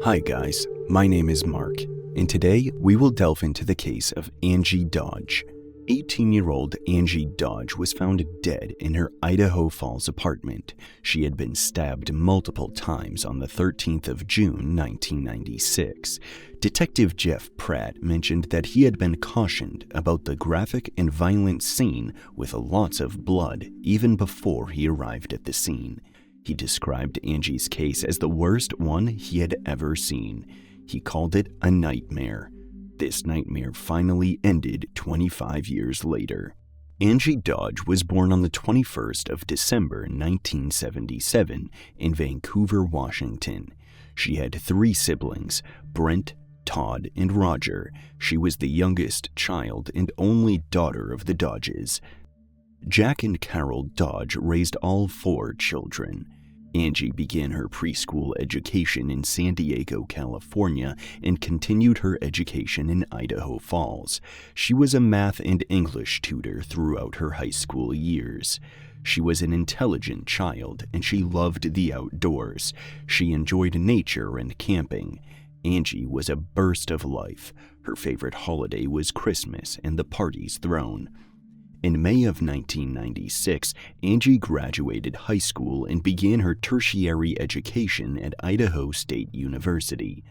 Hi guys, my name is Mark, and today we will delve into the case of Angie Dodge. 18-year-old Angie Dodge was found dead in her Idaho Falls apartment. She had been stabbed multiple times on the 13th of June, 1996. Detective Jeff Pratt mentioned that he had been cautioned about the graphic and violent scene with lots of blood even before he arrived at the scene. He described Angie's case as the worst one he had ever seen. He called it a nightmare. This nightmare finally ended 25 years later. Angie Dodge was born on the 21st of December 1977 in Vancouver, Washington. She had 3 siblings, Brent, Todd, and Roger. She was the youngest child and only daughter of the Dodges. Jack and Carol Dodge raised all 4 children. Angie began her preschool education in San Diego, California, and continued her education in Idaho Falls. She was a math and English tutor throughout her high school years. She was an intelligent child, and she loved the outdoors. She enjoyed nature and camping. Angie was a burst of life. Her favorite holiday was Christmas and the parties thrown. In May of 1996, Angie graduated high school and began her tertiary education at Idaho State University.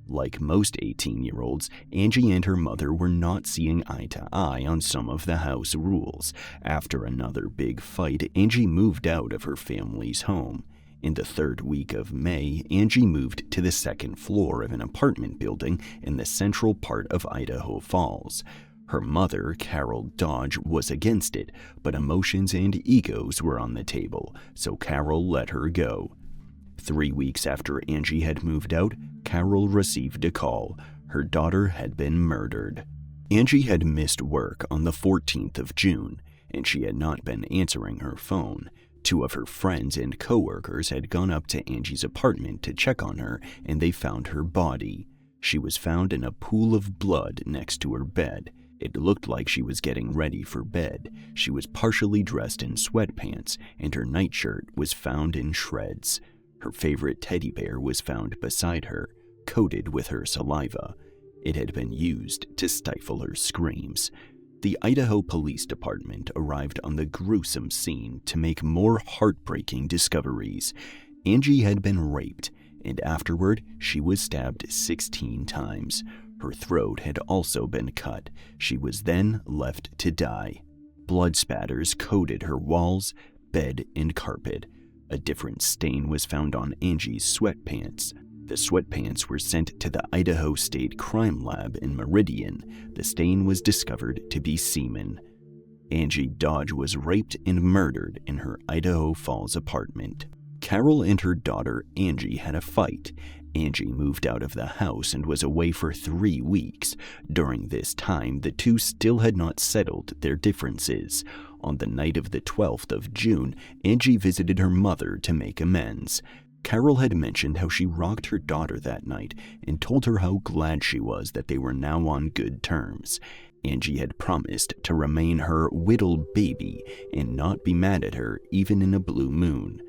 Like most 18-year-olds, Angie and her mother were not seeing eye to eye on some of the house rules. After another big fight, Angie moved out of her family's home. In the 3rd week of May, Angie moved to the 2nd floor of an apartment building in the central part of Idaho Falls. Her mother, Carol Dodge, was against it, but emotions and egos were on the table, so Carol let her go. 3 weeks after Angie had moved out, Carol received a call. Her daughter had been murdered. Angie had missed work on the 14th of June, and she had not been answering her phone. 2 of her friends and coworkers had gone up to Angie's apartment to check on her, and they found her body. She was found in a pool of blood next to her bed. It looked like she was getting ready for bed. She was partially dressed in sweatpants, and her nightshirt was found in shreds. Her favorite teddy bear was found beside her, coated with her saliva. It had been used to stifle her screams. The Idaho Police Department arrived on the gruesome scene to make more heartbreaking discoveries. Angie had been raped, and afterward, she was stabbed 16 times. Her throat had also been cut. She was then left to die. Blood spatters coated her walls, bed, and carpet. A different stain was found on Angie's sweatpants. The sweatpants were sent to the Idaho State Crime Lab in Meridian. The stain was discovered to be semen. Angie Dodge was raped and murdered in her Idaho Falls apartment. Carol and her daughter Angie had a fight. Angie moved out of the house and was away for 3 weeks. During this time, the two still had not settled their differences. On the night of the 12th of June, Angie visited her mother to make amends. Carol had mentioned how she rocked her daughter that night and told her how glad she was that they were now on good terms. Angie had promised to remain her whittled baby and not be mad at her even in a blue moon.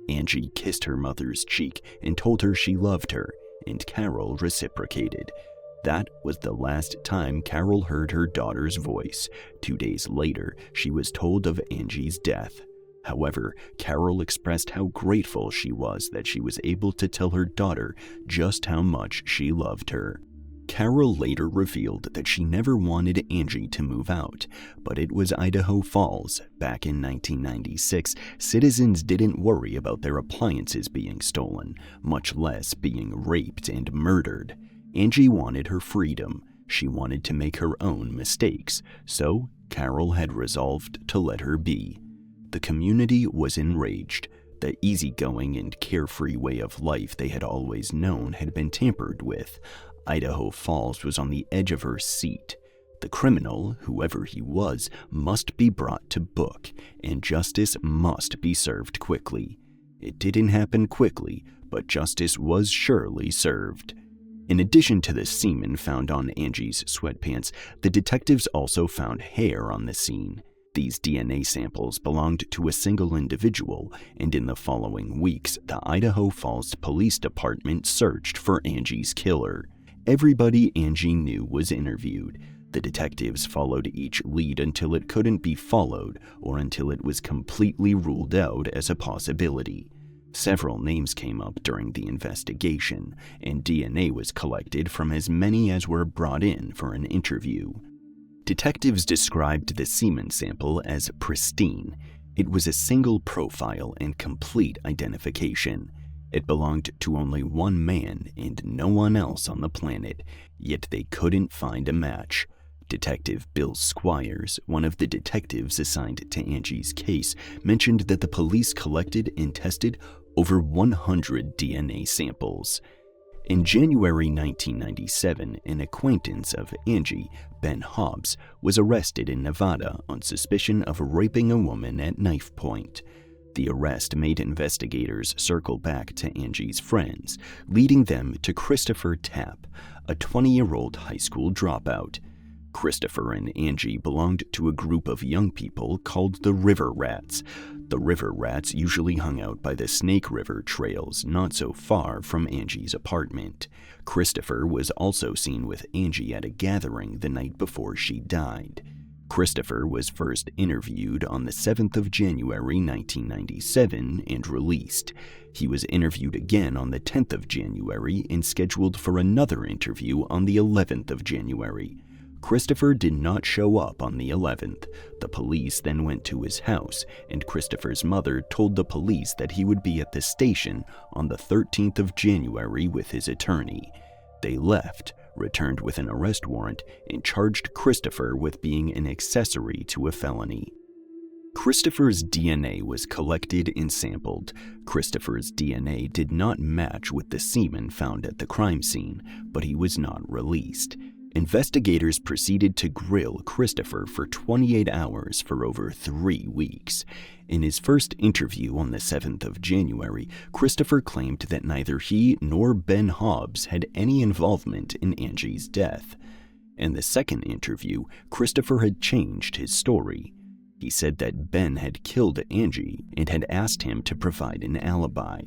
Angie kissed her mother's cheek and told her she loved her, and Carol reciprocated. That was the last time Carol heard her daughter's voice. 2 days later, she was told of Angie's death. However, Carol expressed how grateful she was that she was able to tell her daughter just how much she loved her. Carol later revealed that she never wanted Angie to move out, but it was Idaho Falls. Back in 1996, citizens didn't worry about their appliances being stolen, much less being raped and murdered. Angie wanted her freedom. She wanted to make her own mistakes, so Carol had resolved to let her be. The community was enraged. The easygoing and carefree way of life they had always known had been tampered with. Idaho Falls was on the edge of her seat. The criminal, whoever he was, must be brought to book, and justice must be served quickly. It didn't happen quickly, but justice was surely served. In addition to the semen found on Angie's sweatpants, the detectives also found hair on the scene. These DNA samples belonged to a single individual, and in the following weeks, the Idaho Falls Police Department searched for Angie's killer. Everybody Angie knew was interviewed. The detectives followed each lead until it couldn't be followed or until it was completely ruled out as a possibility. Several names came up during the investigation, and DNA was collected from as many as were brought in for an interview. Detectives described the semen sample as pristine. It was a single profile and complete identification. It belonged to only one man and no one else on the planet, yet they couldn't find a match. Detective Bill Squires, one of the detectives assigned to Angie's case, mentioned that the police collected and tested over 100 DNA samples. In January 1997, an acquaintance of Angie, Ben Hobbs, was arrested in Nevada on suspicion of raping a woman at knife point. The arrest made investigators circle back to Angie's friends, leading them to Christopher Tapp, a 20-year-old high school dropout. Christopher and Angie belonged to a group of young people called the River Rats. The River Rats usually hung out by the Snake River trails not so far from Angie's apartment. Christopher was also seen with Angie at a gathering the night before she died. Christopher was first interviewed on the 7th of January 1997 and released. He was interviewed again on the 10th of January and scheduled for another interview on the 11th of January. Christopher did not show up on the 11th. The police then went to his house, and Christopher's mother told the police that he would be at the station on the 13th of January with his attorney. They left, returned with an arrest warrant, and charged Christopher with being an accessory to a felony. Christopher's DNA was collected and sampled. Christopher's DNA did not match with the semen found at the crime scene, but he was not released. Investigators proceeded to grill Christopher for 28 hours for over 3 weeks. In his first interview on the 7th of January, Christopher claimed that neither he nor Ben Hobbs had any involvement in Angie's death. In the second interview, Christopher had changed his story. He said that Ben had killed Angie and had asked him to provide an alibi.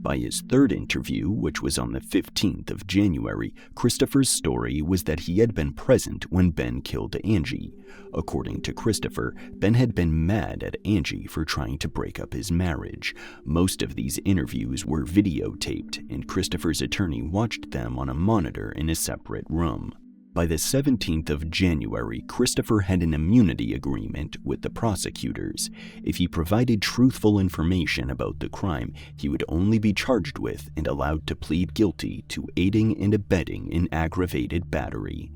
By his third interview, which was on the 15th of January, Christopher's story was that he had been present when Ben killed Angie. According to Christopher, Ben had been mad at Angie for trying to break up his marriage. Most of these interviews were videotaped, and Christopher's attorney watched them on a monitor in a separate room. By the 17th of January, Christopher had an immunity agreement with the prosecutors. If he provided truthful information about the crime, he would only be charged with and allowed to plead guilty to aiding and abetting an aggravated battery.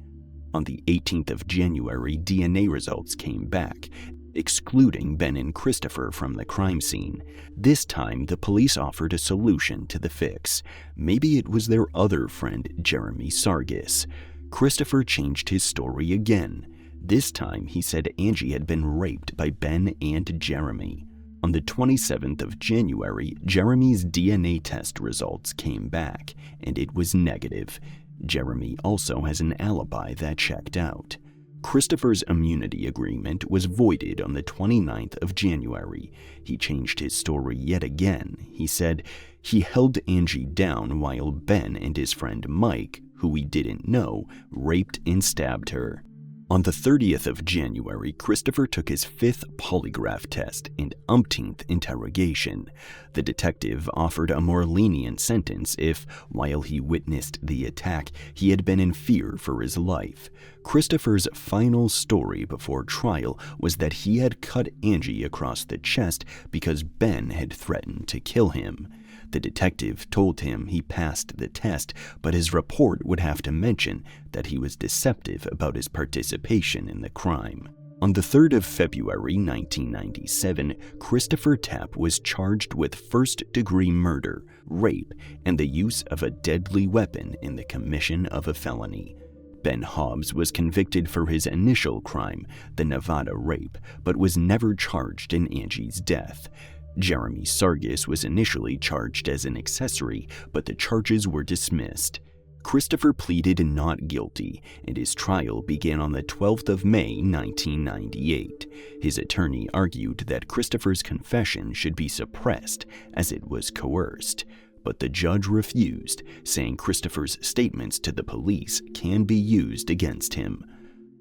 On the 18th of January, DNA results came back, excluding Ben and Christopher from the crime scene. This time, the police offered a solution to the fix. Maybe it was their other friend, Jeremy Sargis. Christopher changed his story again. This time, he said Angie had been raped by Ben and Jeremy. On the 27th of January, Jeremy's DNA test results came back, and it was negative. Jeremy also has an alibi that checked out. Christopher's immunity agreement was voided on the 29th of January. He changed his story yet again. He said he held Angie down while Ben and his friend Mike, who we didn't know, raped and stabbed her. On the 30th of January, Christopher took his 5th polygraph test and umpteenth interrogation. The detective offered a more lenient sentence if, while he witnessed the attack, he had been in fear for his life. Christopher's final story before trial was that he had cut Angie across the chest because Ben had threatened to kill him. The detective told him he passed the test, but his report would have to mention that he was deceptive about his participation in the crime. On the 3rd of February 1997, Christopher Tapp was charged with first-degree murder, rape, and the use of a deadly weapon in the commission of a felony. Ben Hobbs was convicted for his initial crime, the Nevada rape, but was never charged in Angie's death. Jeremy Sargis was initially charged as an accessory, but the charges were dismissed. Christopher pleaded not guilty, and his trial began on the 12th of May, 1998. His attorney argued that Christopher's confession should be suppressed as it was coerced, but the judge refused, saying Christopher's statements to the police can be used against him.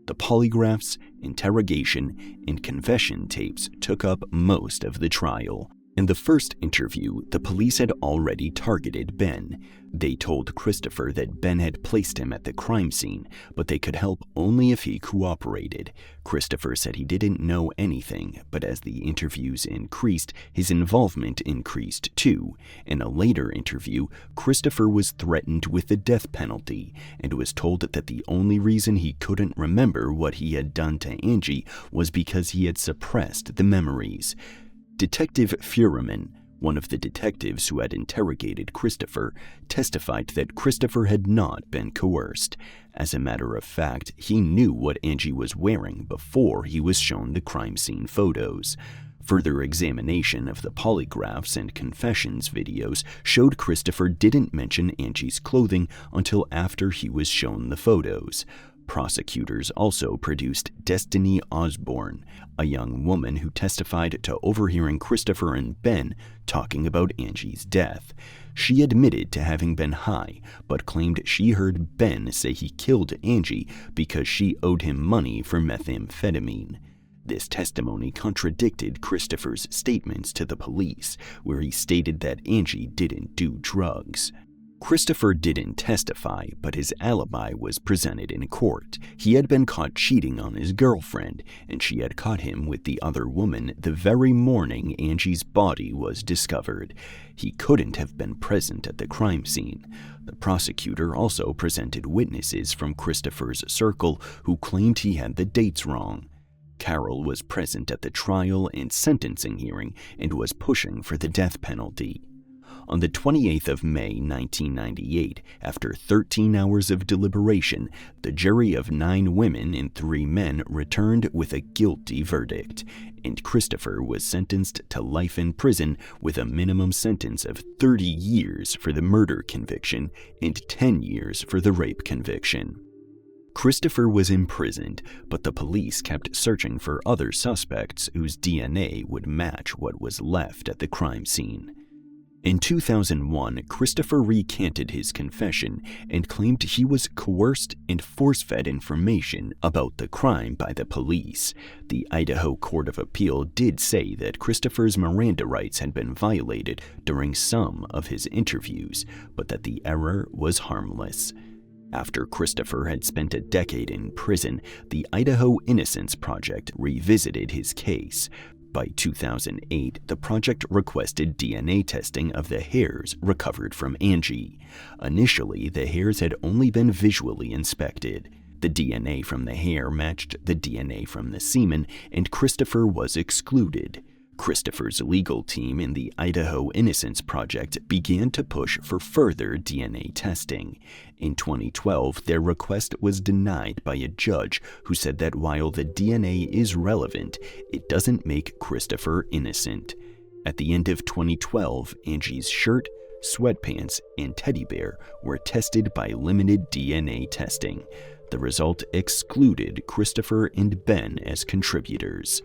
The polygraphs, interrogation, and confession tapes took up most of the trial. In the first interview, the police had already targeted Ben. They told Christopher that Ben had placed him at the crime scene, but they could help only if he cooperated. Christopher said he didn't know anything, but as the interviews increased, his involvement increased too. In a later interview, Christopher was threatened with the death penalty and was told that the only reason he couldn't remember what he had done to Angie was because he had suppressed the memories. Detective Fuhrman, one of the detectives who had interrogated Christopher, testified that Christopher had not been coerced. As a matter of fact, he knew what Angie was wearing before he was shown the crime scene photos. Further examination of the polygraphs and confessions videos showed Christopher didn't mention Angie's clothing until after he was shown the photos. Prosecutors also produced Destiny Osborne, a young woman who testified to overhearing Christopher and Ben talking about Angie's death. She admitted to having been high, but claimed she heard Ben say he killed Angie because she owed him money for methamphetamine. This testimony contradicted Christopher's statements to the police, where he stated that Angie didn't do drugs. Christopher didn't testify, but his alibi was presented in court. He had been caught cheating on his girlfriend, and she had caught him with the other woman the very morning Angie's body was discovered. He couldn't have been present at the crime scene. The prosecutor also presented witnesses from Christopher's circle who claimed he had the dates wrong. Carol was present at the trial and sentencing hearing and was pushing for the death penalty. On the 28th of May, 1998, after 13 hours of deliberation, the jury of 9 women and 3 men returned with a guilty verdict, and Christopher was sentenced to life in prison with a minimum sentence of 30 years for the murder conviction and 10 years for the rape conviction. Christopher was imprisoned, but the police kept searching for other suspects whose DNA would match what was left at the crime scene. In 2001, Christopher recanted his confession and claimed he was coerced and force-fed information about the crime by the police. The Idaho Court of Appeal did say that Christopher's Miranda rights had been violated during some of his interviews, but that the error was harmless. After Christopher had spent a decade in prison, the Idaho Innocence Project revisited his case. By 2008, the project requested DNA testing of the hairs recovered from Angie. Initially, the hairs had only been visually inspected. The DNA from the hair matched the DNA from the semen, and Christopher was excluded. Christopher's legal team in the Idaho Innocence Project began to push for further DNA testing. In 2012, their request was denied by a judge who said that while the DNA is relevant, it doesn't make Christopher innocent. At the end of 2012, Angie's shirt, sweatpants, and teddy bear were tested by limited DNA testing. The result excluded Christopher and Ben as contributors.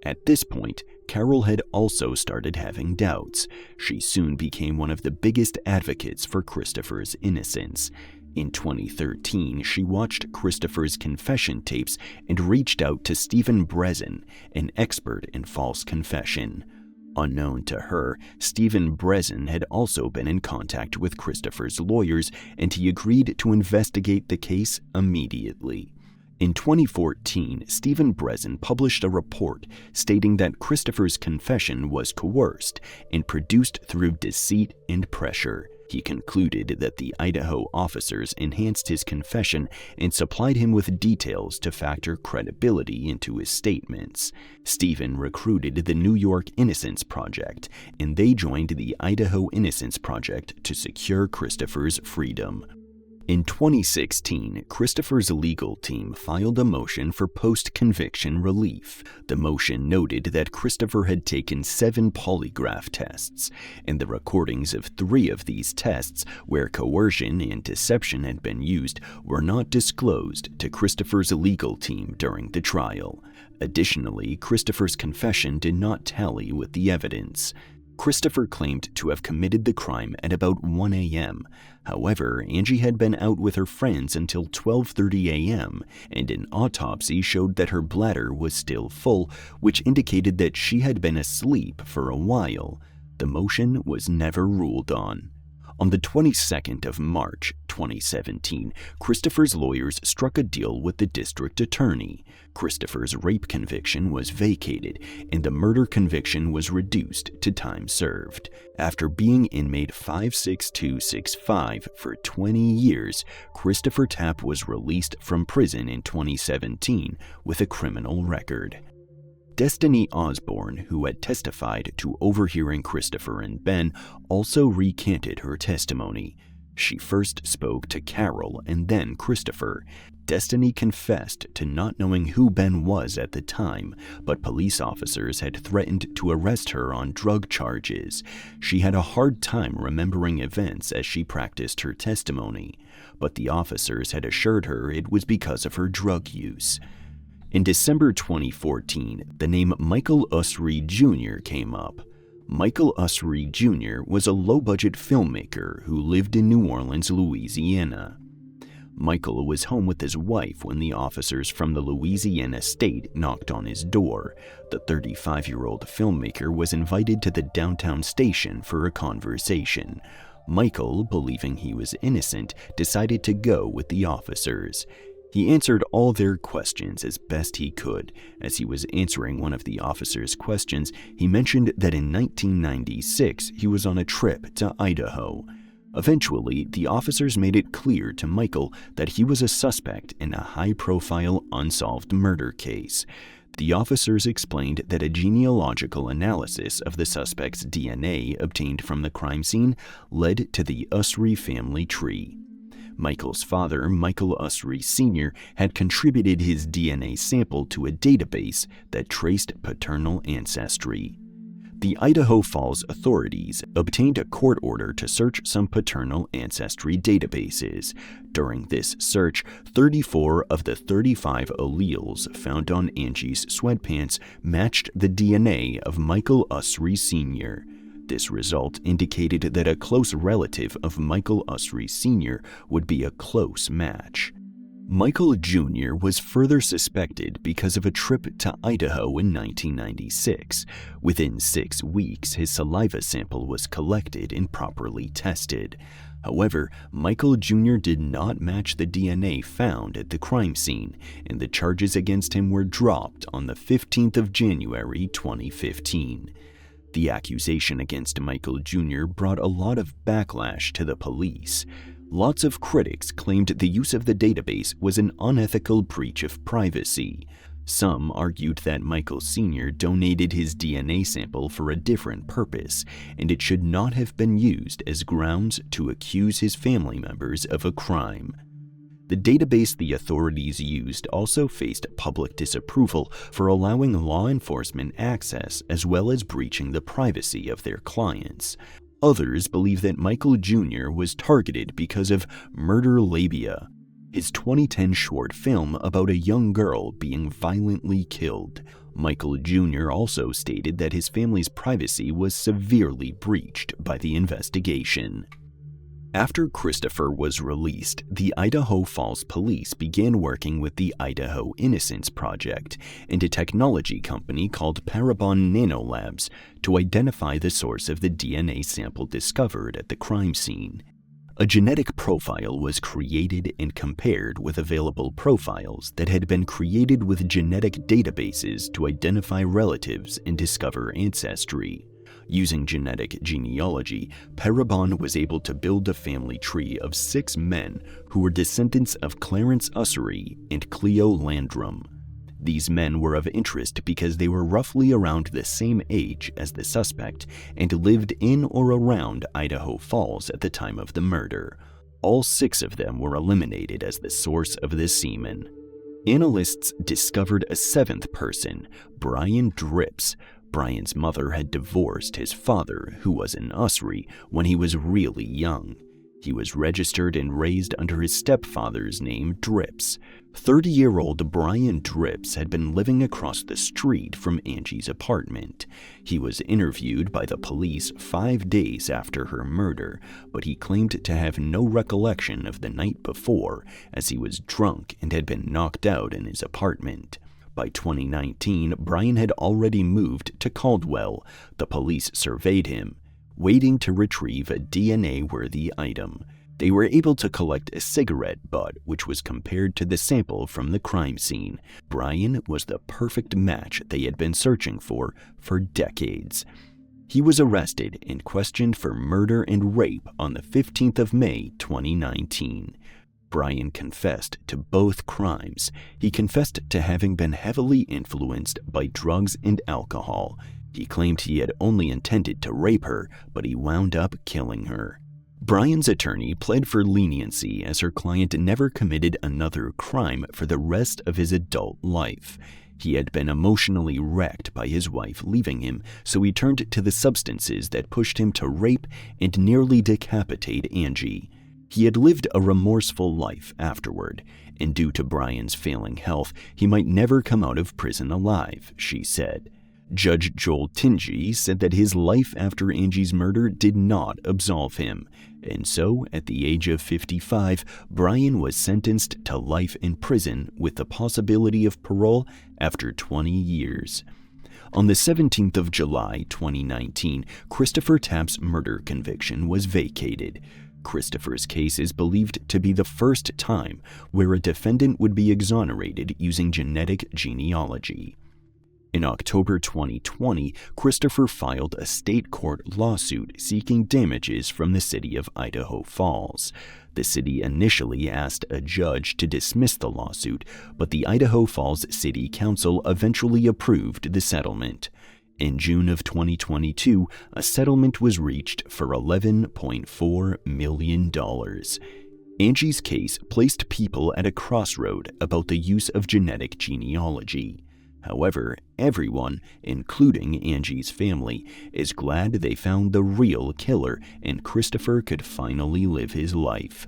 At this point, Carol had also started having doubts. She soon became one of the biggest advocates for Christopher's innocence. In 2013, she watched Christopher's confession tapes and reached out to Stephen Brezen, an expert in false confession. Unknown to her, Stephen Brezen had also been in contact with Christopher's lawyers, and he agreed to investigate the case immediately. In 2014, Stephen Brezen published a report stating that Christopher's confession was coerced and produced through deceit and pressure. He concluded that the Idaho officers enhanced his confession and supplied him with details to factor credibility into his statements. Stephen recruited the New York Innocence Project, and they joined the Idaho Innocence Project to secure Christopher's freedom. In 2016, Christopher's legal team filed a motion for post-conviction relief. The motion noted that Christopher had taken 7 polygraph tests, and the recordings of 3 of these tests, where coercion and deception had been used, were not disclosed to Christopher's legal team during the trial. Additionally, Christopher's confession did not tally with the evidence. Christopher claimed to have committed the crime at about 1 a.m. However, Angie had been out with her friends until 12:30 a.m., and an autopsy showed that her bladder was still full, which indicated that she had been asleep for a while. The motion was never ruled on. On the 22nd of March, 2017, Christopher's lawyers struck a deal with the district attorney. Christopher's rape conviction was vacated, and the murder conviction was reduced to time served. After being inmate 56265 for 20 years, Christopher Tapp was released from prison in 2017 with a criminal record. Destiny Osborne, who had testified to overhearing Christopher and Ben, also recanted her testimony. She first spoke to Carol and then Christopher. Destiny confessed to not knowing who Ben was at the time, but police officers had threatened to arrest her on drug charges. She had a hard time remembering events as she practiced her testimony, but the officers had assured her it was because of her drug use. In December 2014, the name Michael Usry Jr. came up. Michael Usry Jr. was a low-budget filmmaker who lived in New Orleans, Louisiana. Michael was home with his wife when the officers from the Louisiana state knocked on his door. The 35-year-old filmmaker was invited to the downtown station for a conversation. Michael, believing he was innocent, decided to go with the officers. He answered all their questions as best he could. As he was answering one of the officers' questions, he mentioned that in 1996 he was on a trip to Idaho. Eventually, the officers made it clear to Michael that he was a suspect in a high-profile unsolved murder case. The officers explained that a genealogical analysis of the suspect's DNA obtained from the crime scene led to the Usry family tree. Michael's father, Michael Usry Sr., had contributed his DNA sample to a database that traced paternal ancestry. The Idaho Falls authorities obtained a court order to search some paternal ancestry databases. During this search, 34 of the 35 alleles found on Angie's sweatpants matched the DNA of Michael Usry Sr. This result indicated that a close relative of Michael Usry Sr. would be a close match. Michael Jr. was further suspected because of a trip to Idaho in 1996. Within 6 weeks, his saliva sample was collected and properly tested. However, Michael Jr. did not match the DNA found at the crime scene, and the charges against him were dropped on the 15th of January 2015. The accusation against Michael Jr. brought a lot of backlash to the police. Lots of critics claimed the use of the database was an unethical breach of privacy. Some argued that Michael Sr. donated his DNA sample for a different purpose, and it should not have been used as grounds to accuse his family members of a crime. The database the authorities used also faced public disapproval for allowing law enforcement access as well as breaching the privacy of their clients. Others believe that Michael Jr. was targeted because of Murder Labia, his 2010 short film about a young girl being violently killed. Michael Jr. also stated that his family's privacy was severely breached by the investigation. After Christopher was released, the Idaho Falls police began working with the Idaho Innocence Project and a technology company called Parabon Nanolabs to identify the source of the DNA sample discovered at the crime scene. A genetic profile was created and compared with available profiles that had been created with genetic databases to identify relatives and discover ancestry. Using genetic genealogy, Parabon was able to build a family tree of 6 men who were descendants of Clarence Usry and Cleo Landrum. These men were of interest because they were roughly around the same age as the suspect and lived in or around Idaho Falls at the time of the murder. All 6 of them were eliminated as the source of the semen. Analysts discovered a 7th person, Brian Drips. Brian's mother had divorced his father, who was an Usry, when he was really young. He was registered and raised under his stepfather's name, Drips. 30-year-old Brian Drips had been living across the street from Angie's apartment. He was interviewed by the police 5 days after her murder, but he claimed to have no recollection of the night before, as he was drunk and had been knocked out in his apartment. By 2019, Brian had already moved to Caldwell. The police surveyed him, waiting to retrieve a DNA-worthy item. They were able to collect a cigarette butt, which was compared to the sample from the crime scene. Brian was the perfect match they had been searching for decades. He was arrested and questioned for murder and rape on the 15th of May, 2019. Brian confessed to both crimes. He confessed to having been heavily influenced by drugs and alcohol. He claimed he had only intended to rape her, but he wound up killing her. Brian's attorney pled for leniency as her client never committed another crime for the rest of his adult life. He had been emotionally wrecked by his wife leaving him, so he turned to the substances that pushed him to rape and nearly decapitate Angie. He had lived a remorseful life afterward, and due to Brian's failing health, he might never come out of prison alive, she said. Judge Joel Tingy said that his life after Angie's murder did not absolve him, and so, at the age of 55, Brian was sentenced to life in prison with the possibility of parole after 20 years. On the 17th of July, 2019, Christopher Tapp's murder conviction was vacated. Christopher's case is believed to be the first time where a defendant would be exonerated using genetic genealogy. In October 2020, Christopher filed a state court lawsuit seeking damages from the city of Idaho Falls. The city initially asked a judge to dismiss the lawsuit, but the Idaho Falls City Council eventually approved the settlement. In June of 2022, a settlement was reached for $11.4 million. Angie's case placed people at a crossroad about the use of genetic genealogy. However, everyone, including Angie's family, is glad they found the real killer and Christopher could finally live his life.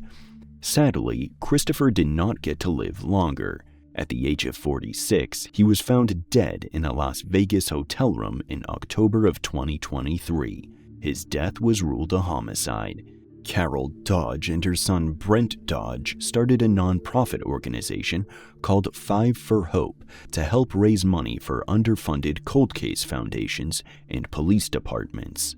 Sadly, Christopher did not get to live longer. At the age of 46, he was found dead in a Las Vegas hotel room in October of 2023. His death was ruled a homicide. Carol Dodge and her son Brent Dodge started a nonprofit organization called 5 for Hope to help raise money for underfunded cold case foundations and police departments.